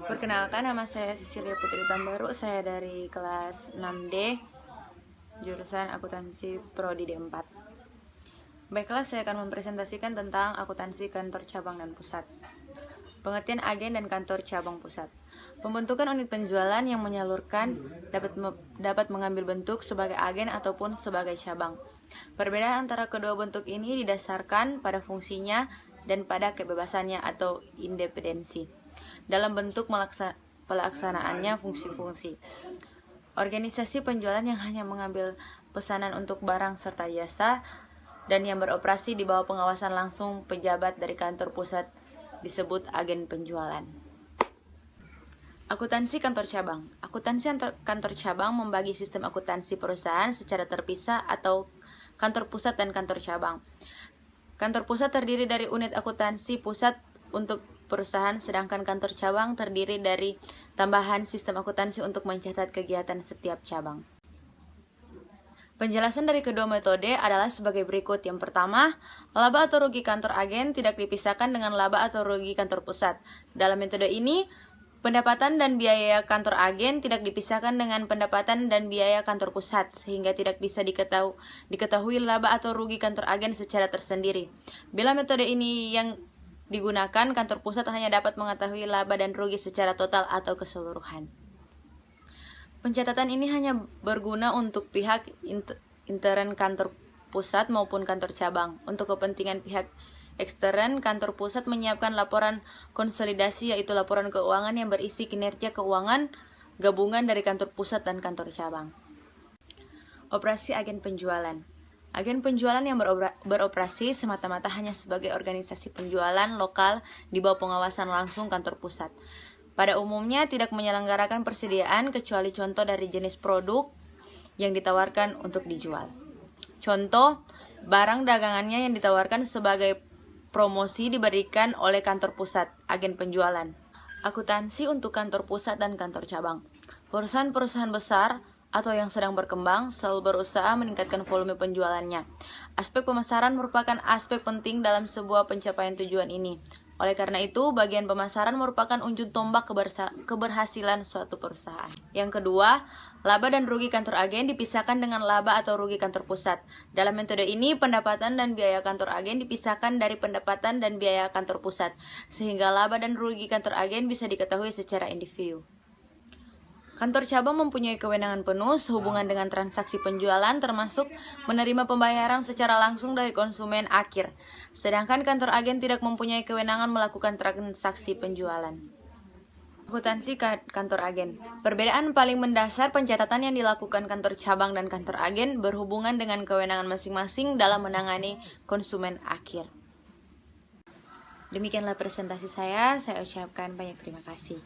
Perkenalkan, nama saya Cecilia Putri Tambaru. Saya dari kelas 6D, jurusan akuntansi prodi D4. Baiklah, saya akan mempresentasikan tentang akuntansi kantor cabang dan pusat. Pengertian agen dan kantor cabang pusat. Pembentukan unit penjualan yang menyalurkan dapat mengambil bentuk sebagai agen ataupun sebagai cabang. Perbedaan antara kedua bentuk ini didasarkan pada fungsinya dan pada kebebasannya atau independensi dalam bentuk pelaksanaannya fungsi-fungsi. Organisasi penjualan yang hanya mengambil pesanan untuk barang serta jasa dan yang beroperasi di bawah pengawasan langsung pejabat dari kantor pusat disebut agen penjualan. Akuntansi kantor cabang. Akuntansi kantor cabang membagi sistem akuntansi perusahaan secara terpisah atau kantor pusat dan kantor cabang. Kantor pusat terdiri dari unit akuntansi pusat untuk perusahaan, sedangkan kantor cabang terdiri dari tambahan sistem akuntansi untuk mencatat kegiatan setiap cabang. Penjelasan dari kedua metode adalah sebagai berikut. Yang pertama, laba atau rugi kantor agen tidak dipisahkan dengan laba atau rugi kantor pusat. Dalam metode ini, pendapatan dan biaya kantor agen tidak dipisahkan dengan pendapatan dan biaya kantor pusat, sehingga tidak bisa diketahui laba atau rugi kantor agen secara tersendiri. Bila metode ini yang digunakan, kantor pusat hanya dapat mengetahui laba dan rugi secara total atau keseluruhan. Pencatatan ini hanya berguna untuk pihak intern kantor pusat maupun kantor cabang. Untuk kepentingan pihak ekstern, kantor pusat menyiapkan laporan konsolidasi, yaitu laporan keuangan yang berisi kinerja keuangan gabungan dari kantor pusat dan kantor cabang. Operasi agen penjualan. Agen penjualan yang beroperasi semata-mata hanya sebagai organisasi penjualan lokal di bawah pengawasan langsung kantor pusat. Pada umumnya tidak menyelenggarakan persediaan kecuali contoh dari jenis produk yang ditawarkan untuk dijual. Contoh, barang dagangannya yang ditawarkan sebagai promosi diberikan oleh kantor pusat, agen penjualan. Akuntansi untuk kantor pusat dan kantor cabang. Perusahaan-perusahaan besar atau yang sedang berkembang selalu berusaha meningkatkan volume penjualannya. Aspek pemasaran merupakan aspek penting dalam sebuah pencapaian tujuan ini. Oleh karena itu, bagian pemasaran merupakan ujung tombak keberhasilan suatu perusahaan. Yang kedua, laba dan rugi kantor agen dipisahkan dengan laba atau rugi kantor pusat. Dalam metode ini, pendapatan dan biaya kantor agen dipisahkan dari pendapatan dan biaya kantor pusat, sehingga laba dan rugi kantor agen bisa diketahui secara individu. Kantor cabang mempunyai kewenangan penuh sehubungan dengan transaksi penjualan, termasuk menerima pembayaran secara langsung dari konsumen akhir. Sedangkan kantor agen tidak mempunyai kewenangan melakukan transaksi penjualan. Akuntansi kantor agen. Perbedaan paling mendasar pencatatan yang dilakukan kantor cabang dan kantor agen berhubungan dengan kewenangan masing-masing dalam menangani konsumen akhir. Demikianlah presentasi saya ucapkan banyak terima kasih.